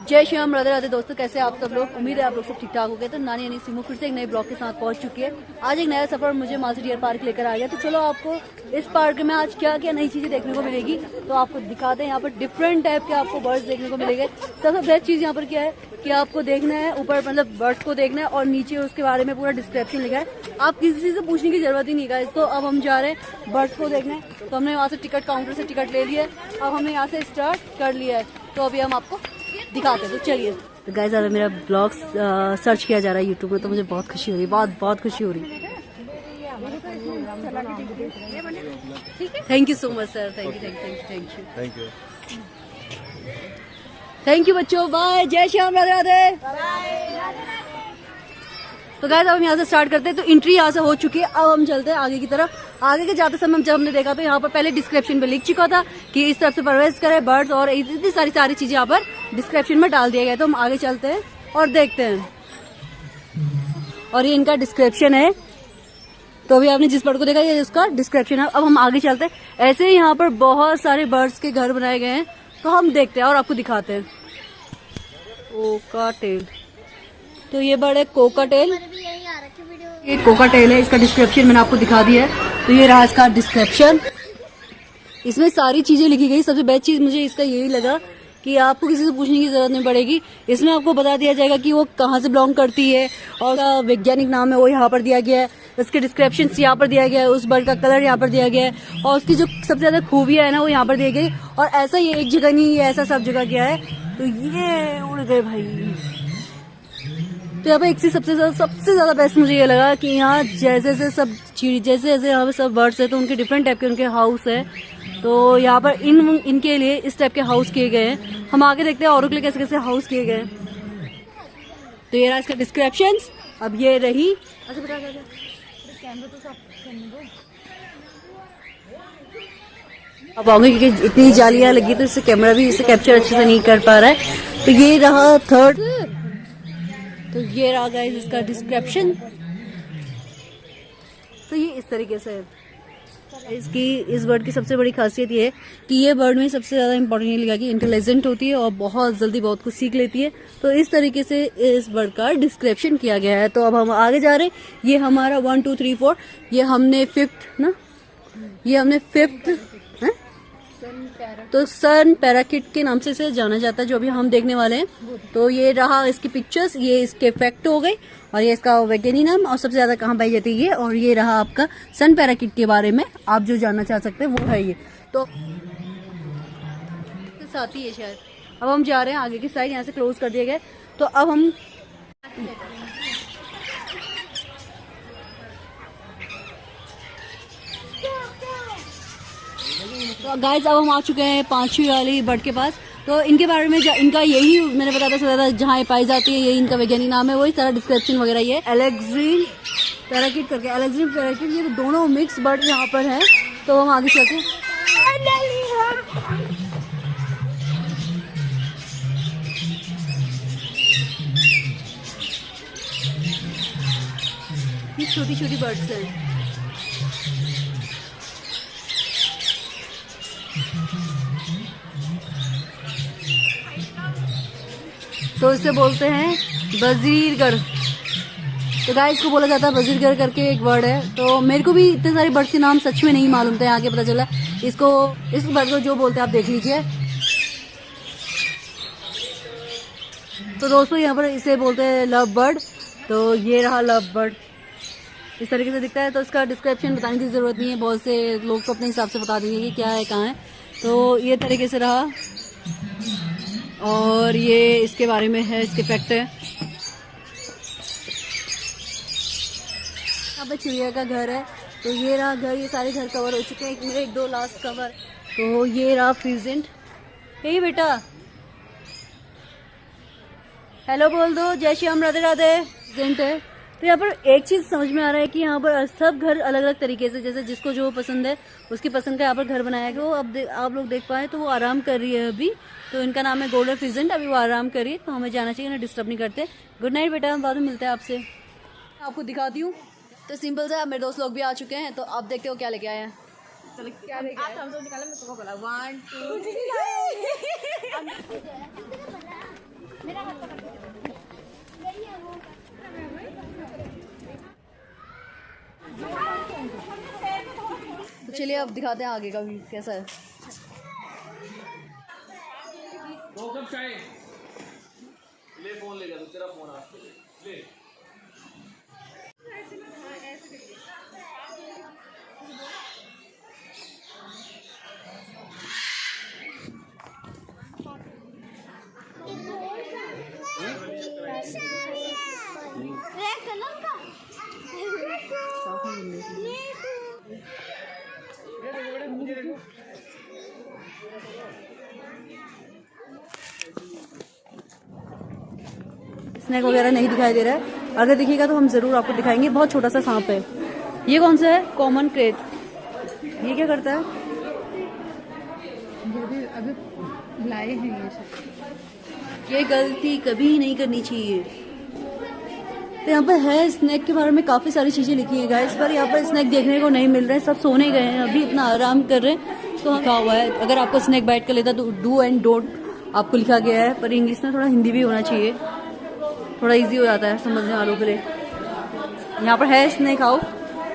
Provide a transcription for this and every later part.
जय श्री राम, राधे राधे दोस्तों, कैसे आप सब लोग। उम्मीद है आप लोग सब ठीक ठाक हो गए। तो नानी यानी सिमू फिर से एक नए ब्लॉग के साथ पहुंच चुकी है। आज एक नया सफर मुझे मासी डियर पार्क लेकर आ गया। तो चलो आपको इस पार्क में आज क्या क्या नई चीजें देखने को मिलेगी तो आपको दिखाते हैं। यहाँ पर डिफरेंट टाइप के आपको बर्ड्स देखने को मिलेंगे। सबसे बेस्ट चीज यहाँ पर क्या है कि आपको देखना है ऊपर, मतलब बर्ड्स को देखना है और नीचे उसके बारे में पूरा डिस्क्रिप्शन लिखा है। आप किसी से पूछने की जरूरत ही नहीं है। तो अब हम जा रहे हैं बर्ड्स को देखने। तो हमने वहाँ से टिकट काउंटर से टिकट ले लिया है। अब हमने यहाँ से स्टार्ट कर लिया है। तो अभी हम आपको दिखाते हैं। तो चलिए। तो गाइस अगर मेरा ब्लॉग सर्च किया जा रहा है यूट्यूब में तो मुझे बहुत खुशी हो रही है, बहुत खुशी हो रही है। Thank you so much sir, thank you बच्चों, बाय। जय श्याम, राधे राधे। तो गाइस अब हम यहाँ से स्टार्ट करते हैं। तो एंट्री यहाँ से हो चुकी है। अब हम चलते हैं आगे की तरफ। आगे के जाते समय जब हमने देखा तो यहाँ पर पहले डिस्क्रिप्शन पे लिख चुका था कि इस तरफ से प्रवेश करें बर्ड्स, और इतनी सारी चीजें यहाँ पर डिस्क्रिप्शन में डाल दिया गया। तो हम आगे चलते हैं और देखते हैं। और ये इनका डिस्क्रिप्शन है। तो अभी आपने जिस बर्ड को देखा ये उसका डिस्क्रिप्शन है। अब हम आगे चलते हैं। ऐसे ही यहाँ पर बहुत सारे बर्ड्स के घर बनाए गए हैं। तो हम देखते हैं और आपको दिखाते हैं। कोकाटेल, तो ये बर्ड है कोकाटेल। ये कोकाटेल है, इसका डिस्क्रिप्शन मैंने आपको दिखा दिया है। तो ये रहा इसका डिस्क्रिप्शन। इसमें सारी चीजें लिखी गई। सबसे बेस्ट चीज मुझे इसका यही लगा कि आपको किसी से पूछने की जरूरत नहीं पड़ेगी। इसमें आपको बता दिया जाएगा कि वो कहाँ से बिलोंग करती है और उसका वैज्ञानिक नाम है वो यहाँ पर दिया गया है। उसके डिस्क्रिप्शन यहाँ पर दिया गया है। उस बर्ड का कलर यहाँ पर दिया गया है और उसकी जो सबसे ज्यादा खूबियां है ना वो यहाँ पर दी गई। और ऐसा ये एक जगह नहीं, ऐसा सब जगह गया है। तो ये उड़ गए भाई। तो यहाँ पे एक चीज सबसे ज्यादा बेस्ट मुझे ये लगा कि यहाँ जैसे सब चिड़ी जैसे यहाँ पे सब बर्ड्स है तो उनके डिफरेंट टाइप के उनके हाउस है। तो यहाँ पर इनके लिए इस टाइप के हाउस किए गए हैं। हम आगे देखते हैं औरों के लिए कैसे कैसे हाउस किए गए। तो ये रहा इसका डिस्क्रिप्शन। अब ये रही, अच्छा बता कैमरा तो अब आगे क्योंकि इतनी जालियां लगी तो इससे कैमरा भी इसे कैप्चर अच्छे से नहीं कर पा रहा है। तो ये रहा थर्ड। तो ये रहा गाइस इसका डिस्क्रिप्शन। तो ये इस तरीके से है। इस बर्ड की सबसे बड़ी खासियत ये है कि ये बर्ड में सबसे ज्यादा इंपॉर्टेंट ये लिखा कि इंटेलिजेंट होती है और बहुत जल्दी बहुत कुछ सीख लेती है। तो इस तरीके से इस बर्ड का डिस्क्रिप्शन किया गया है। तो अब हम आगे जा रहे हैं। ये हमारा 1 2 3 4 ये हमने फिफ्थ ना, ये हमने फिफ्थ है। तो सन पैराकिट के नाम से इसे जाना जाता है जो अभी हम देखने वाले हैं। तो ये रहा इसकी पिक्चर्स, ये इसके फैक्ट हो गए और ये इसका वैज्ञानिक नाम और सबसे ज्यादा कहाँ पाई जाती है ये। और ये रहा आपका सन पैराकिट के बारे में आप जो जानना चाह सकते हैं वो है ये। तो साथ ही है शायद। अब हम जा रहे हैं आगे की साइड, यहाँ से क्लोज कर दिया गया। तो अब हम तो गाइस अब हम आ चुके हैं पांचवी वाली बर्ड के पास। तो इनके बारे में इनका यही मैंने बताया था, ज्यादा जहाँ पाई जाती है यही इनका वैज्ञानिक नाम है। वही सारा डिस्क्रिप्शन वगैरह ये एलेक्जेंड्रीन पैराकिट करके, एलेक्जेंड्रीन पैराकिट, ये दोनों मिक्स बर्ड यहाँ पर हैं। तो हम आगे चलते हैं। ये छोटी छोटी बर्ड्स हैं। तो इसे बोलते हैं बजीरगढ़। तो गाइस को बोला जाता है बजीरगढ़ करके एक वर्ड है। तो मेरे को भी इतने सारे बर्ड्स के नाम सच में नहीं मालूम थे, यहाँ के पता चला। इस बर्ड को जो बोलते हैं आप देख लीजिए। तो दोस्तों यहाँ पर इसे बोलते हैं लव बर्ड। तो ये रहा लव बर्ड, इस तरीके से दिखता है। तो इसका डिस्क्रिप्शन बताने की जरूरत नहीं है, बहुत से लोग तो अपने हिसाब से बता देंगे कि क्या है कहाँ है। तो ये तरीके से रहा और ये इसके बारे में है, इसके फैक्ट है। यहाँ पे चिड़िया का घर है। तो ये रहा घर, ये सारे घर कवर हो चुके हैं, एक दो लास्ट कवर। तो ये रहा प्रेजेंट। हे बेटा हेलो बोल दो, जय श्याम, राधे राधे। प्रेजेंट है। तो यहाँ पर एक चीज समझ में आ रहा है कि यहाँ पर सब घर अलग अलग तरीके से, जैसे जिसको जो पसंद है उसकी पसंद का यहाँ पर घर बनाया गया। वो अब आप लोग देख पाए तो वो आराम कर रही है अभी। तो इनका नाम है गोल्डन फिजेंट। अभी वो आराम कर रही है तो हमें जाना चाहिए, ना डिस्टर्ब नहीं करते। गुड नाइट बेटा, हम बाद में मिलते हैं आपसे। आपको दिखाती हूँ। तो सिंपल सा मेरे दोस्त लोग भी आ चुके हैं। तो आप देखते हो क्या लेके आए हैं। चलो क्या लेके आए? हम तो निकाले, मैं तुमको बोला 1 2 3 अब दिखाते हैं आगे का भी कैसा है। दो कप चाय ले, फोन ले जा, तेरा फोन आ ले। स्नैक वगैरह नहीं दिखाई दे रहा है, अगर दिखेगा तो हम जरूर आपको दिखाएंगे। बहुत छोटा सा सांप है। ये कौन सा है? Common crate. ये क्या करता है? अभी लाए हैं ये सब। ये गलती कभी नहीं करनी चाहिए। तो यहाँ पर है स्नैक के बारे में काफ़ी सारी चीज़ें लिखी है गाइस, पर यहाँ पर स्नैक देखने को नहीं मिल रहे हैं, सब सोने गए हैं, अभी इतना आराम कर रहे हैं। तो लिखा हुआ है अगर आपको स्नैक बाइट कर लेता तो डू एंड डोंट आपको लिखा गया है, पर इंग्लिश में थोड़ा हिंदी भी होना चाहिए, थोड़ा इजी हो जाता है समझने वालों के लिए। यहाँ पर है स्नैक हाउस,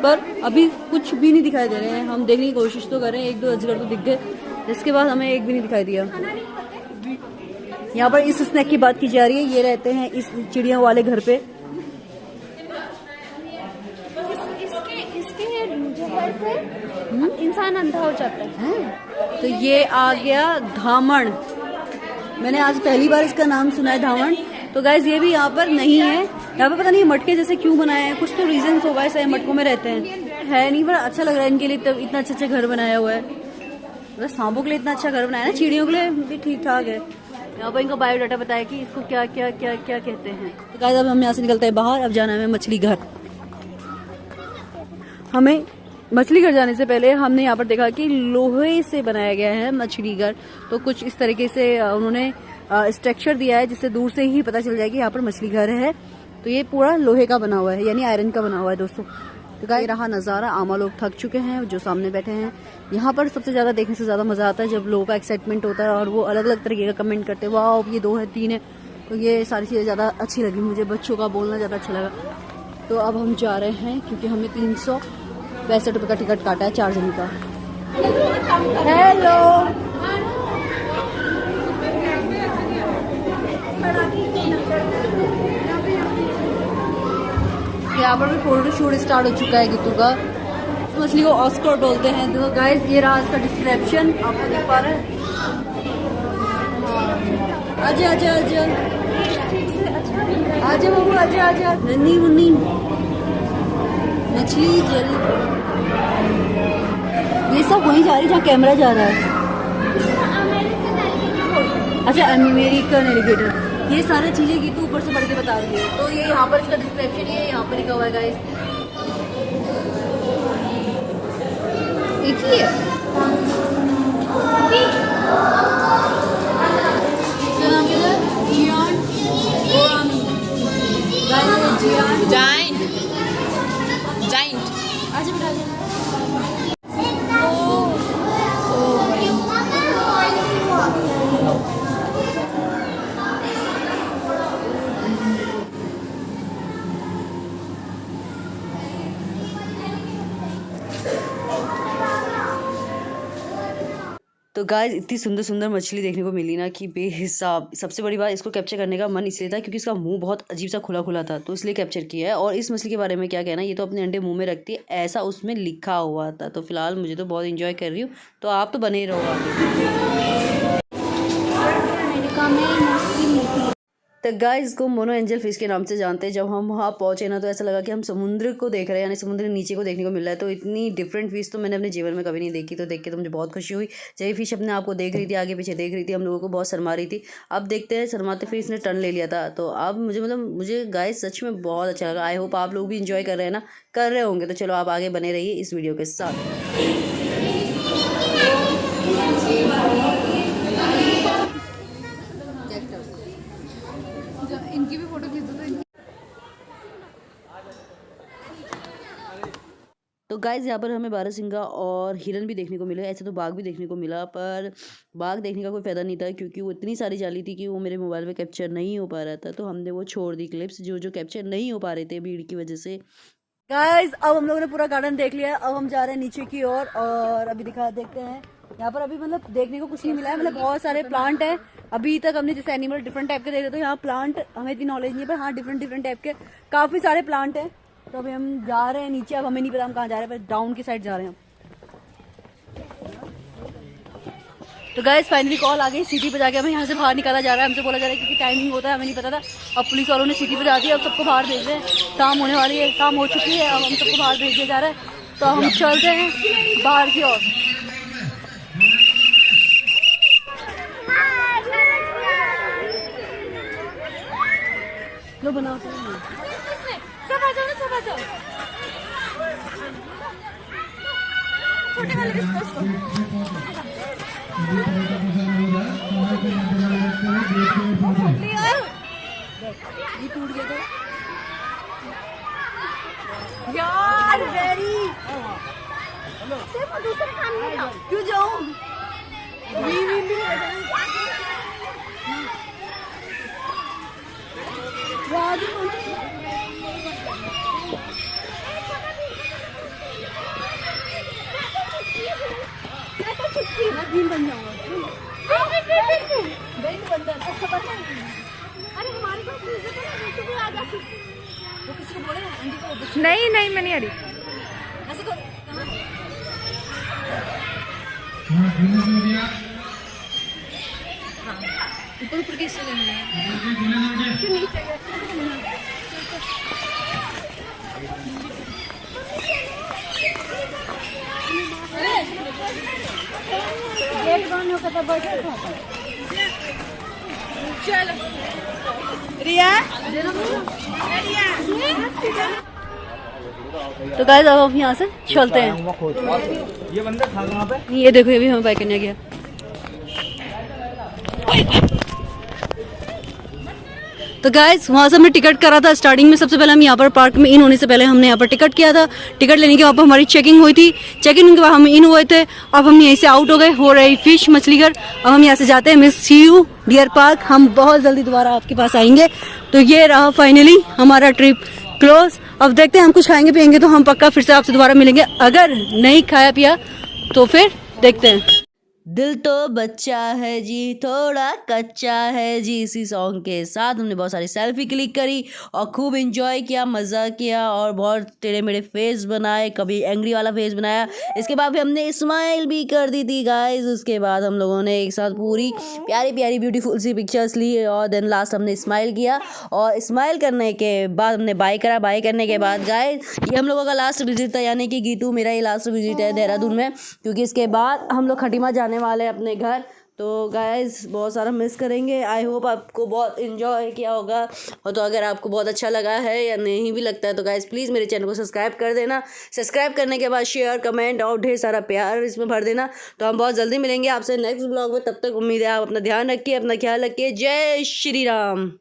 पर अभी कुछ भी नहीं दिखाई दे रहे हैं। हम देखने की कोशिश तो कर रहे हैं, एक दो अजगर तो दिख गए, जिसके बाद हमें एक भी नहीं दिखाई दिया। यहाँ पर इस स्नैक की बात की जा रही है, ये रहते हैं इस चिड़ियों वाले घर पे। इंसान अंधा हो जाता है। तो ये आ गया धामण। मैंने आज पहली बार इसका नाम सुना है, धामण। तो गाइज ये भी यहाँ पर नहीं है। यहाँ पर पता नहीं मटके जैसे क्यों बनाए हैं, कुछ तो रीजन होगा ऐसे मटकों में रहते हैं। है नहीं, पर अच्छा लग रहा है इनके लिए, तब इतना अच्छा घर बनाया हुआ है। मतलब सांपों के लिए इतना अच्छा घर बनाया है ना, चिड़ियों के लिए भी ठीक ठाक है। यहाँ पर इनका बायोडाटा बताया कि इसको क्या क्या क्या क्या कहते हैं। तो गाइज अब हम यहाँ से निकलते हैं बाहर, अब जाना है हमें मछली घर। हमें मछली घर जाने से पहले हमने यहाँ पर देखा कि लोहे से बनाया गया है मछली घर। तो कुछ इस तरीके से उन्होंने स्ट्रक्चर दिया है, जिससे दूर से ही पता चल जाए कि यहाँ पर मछली घर है। तो ये पूरा लोहे का बना हुआ है, यानी आयरन का बना हुआ है दोस्तों। तो गाइस रहा नज़ारा, आमा लोग थक चुके हैं जो सामने बैठे हैं। यहाँ पर सबसे ज़्यादा देखने से ज़्यादा मज़ा आता है जब लोगों का एक्साइटमेंट होता है और वो अलग अलग तरीके का कमेंट करते हैं, वाह ये 2 है 3 है। तो ये सारी चीज़ें ज़्यादा अच्छी लगी मुझे, बच्चों का बोलना ज़्यादा अच्छा लगा। तो अब हम जा रहे हैं क्योंकि हमें 365 रुपये का टिकट काटा है 4 जन का। हेलो, यहाँ पर भी फोटो शूट स्टार्ट हो चुका है गीतू का। मछली को ऑस्कर बोलते हैं। तो गाइस ये रहा इसका डिस्क्रिप्शन, आपको देख पा रहे हैं। आजा आजा आजा आजा बाबू, आजा आजा। नन्ही मुन्नी मछली जल, ये सब वहीं जा रही जहाँ कैमरा जा रहा है। अच्छा अमेरिकन एलिगेटर, ये सारी चीजें गीतू ऊपर से पढ़ के बता रही है। तो ये यहाँ पर इसका डिस्क्रिप्शन है, यहाँ पर लिखा हुआ है गाइस, एक ही है। तो गाइस इतनी सुंदर सुंदर मछली देखने को मिली ना कि बेहिसाब। सबसे बड़ी बात, इसको कैप्चर करने का मन इसलिए था क्योंकि इसका मुंह बहुत अजीब सा खुला खुला था, तो इसलिए कैप्चर किया है। और इस मछली के बारे में क्या कहना, ये तो अपने अंडे मुंह में रखती है, ऐसा उसमें लिखा हुआ था। तो फिलहाल मुझे तो बहुत इंजॉय कर रही हूँ, तो आप तो बने ही रहो आगे। तो गाइस को मोनो एंजल फिश के नाम से जानते हैं। जब हम वहाँ पहुँचे ना तो ऐसा लगा कि हम समुद्र को देख रहे हैं, यानी समुद्र के नीचे को देखने को मिल रहा है। तो इतनी डिफरेंट फिश तो मैंने अपने जीवन में कभी नहीं देखी, तो देख के तो मुझे बहुत खुशी हुई। जय फिश अपने आप को देख रही थी, आगे पीछे देख रही थी, हम लोगों को बहुत शर्मा रही थी। अब देखते हैं, शर्माते फिर इसने टर्न ले लिया था। तो अब मुझे गाइस सच में बहुत अच्छा लगा। आई होप आप लोग भी इंजॉय कर रहे हैं ना, कर रहे होंगे। तो चलो आप आगे बने रहिए इस वीडियो के साथ। इनकी भी फोटो खींचो तो। तो गाइज यहाँ पर हमें बारहसिंगा और हिरन भी देखने को मिले। ऐसे तो बाघ भी देखने को मिला, पर बाघ देखने का कोई फ़ायदा नहीं था क्योंकि वो इतनी सारी जाली थी कि वो मेरे मोबाइल में कैप्चर नहीं हो पा रहा था। तो हमने वो छोड़ दी क्लिप्स जो कैप्चर नहीं हो पा रहे थे भीड़ की वजह से। गाइस अब हम लोगों ने पूरा गार्डन देख लिया, अब हम जा रहे हैं नीचे की ओर और अभी देखते हैं यहाँ पर अभी मतलब देखने को कुछ नहीं मिला है, मतलब बहुत सारे प्लांट है। अभी तक हमने जैसे एनिमल डिफरेंट टाइप के देखे तो यहाँ प्लांट हमें इतनी नॉलेज नहीं है, पर हाँ डिफरेंट टाइप के काफी सारे प्लांट है। तो अभी हम जा रहे हैं नीचे, अब हमें नहीं पता हम कहाँ जा रहे हैं, पर डाउन की साइड जा रहे हैं। तो गाइस फाइनली कॉल आ गई, सिटी पे जाके हमें यहाँ से बाहर निकाला जा रहा है। हमसे बोला जा रहा है क्योंकि टाइमिंग होता है, हमें नहीं पता था। अब पुलिस वालों ने सिटी पे जा दिया, अब सबको बाहर भेज रहे हैं। शाम होने वाली है, शाम हो चुकी है, अब हम सबको बाहर भेज दिया जा रहा है। तो हम चलते हैं बाहर की ओर। लो बनाओ सब आ जाओ। छोटे वाले इसको ये टूट गया था यार, वेरी सिर्फ दूसरे खाने में जाओ। क्यों जाऊं? बन जाऊंगा। अरे हमारे पास भी आ जाती। वो किसी को बोले आंटी को? नहीं मैं नहीं आ रही। ऐसे करो। ऊपर कैसे लेना है? क्यों नीचे गए? चलो रिया तो गाइस अब हम यहाँ से चलते हैं। ये बंदा था कहाँ पे? ये देखो, ये भी हमें बाइक करने गया। तो गाइस वहाँ से हमने टिकट करा था स्टार्टिंग में। सबसे पहले हम यहाँ पर पार्क में इन होने से पहले हमने यहाँ पर टिकट किया था। टिकट लेने के बाद हमारी चेकिंग हुई थी। चेकिंग के बाद हम इन हुए थे। अब हम यहीं से आउट हो गए, हो रही फिश मछली घर। अब हम यहाँ से जाते हैं miss see you dear park. हम बहुत जल्दी दोबारा आपके पास आएंगे। तो ये रहा फाइनली हमारा ट्रिप क्लोज। अब देखते हैं हम कुछ खाएंगे पियेंगे तो हम पक्का फिर से आपसे दोबारा मिलेंगे। अगर नहीं खाया पिया तो फिर देखते हैं। दिल तो बच्चा है जी, थोड़ा कच्चा है जी। इसी सॉन्ग के साथ हमने बहुत सारी सेल्फी क्लिक करी और खूब एंजॉय किया, मज़ा किया और बहुत टेढ़े मेढ़े फेस बनाए, कभी एंग्री वाला फेस बनाया। इसके बाद फिर हमने स्माइल भी कर दी थी गाइस। उसके बाद हम लोगों ने एक साथ पूरी प्यारी प्यारी ब्यूटीफुल सी पिक्चर्स ली और देन लास्ट हमने स्माइल किया। और स्माइल करने के बाद हमने बाय करा। बाय करने के बाद गाइस ये हम लोगों का लास्ट विजिट था, यानी कि गीतू मेरा ही लास्ट विजिट है देहरादून में, क्योंकि इसके बाद हम लोग खटीमा जाने वाले अपने घर। तो गाइस बहुत सारा मिस करेंगे। आई होप आपको बहुत इन्जॉय किया होगा। और तो अगर आपको बहुत अच्छा लगा है या नहीं भी लगता है तो गाइस प्लीज़ मेरे चैनल को सब्सक्राइब कर देना। सब्सक्राइब करने के बाद शेयर कमेंट और ढेर सारा प्यार इसमें भर देना। तो हम बहुत जल्दी मिलेंगे आपसे नेक्स्ट ब्लॉग में। तब तक उम्मीद है आप अपना ध्यान रखिए, अपना ख्याल रखिए। जय श्री राम।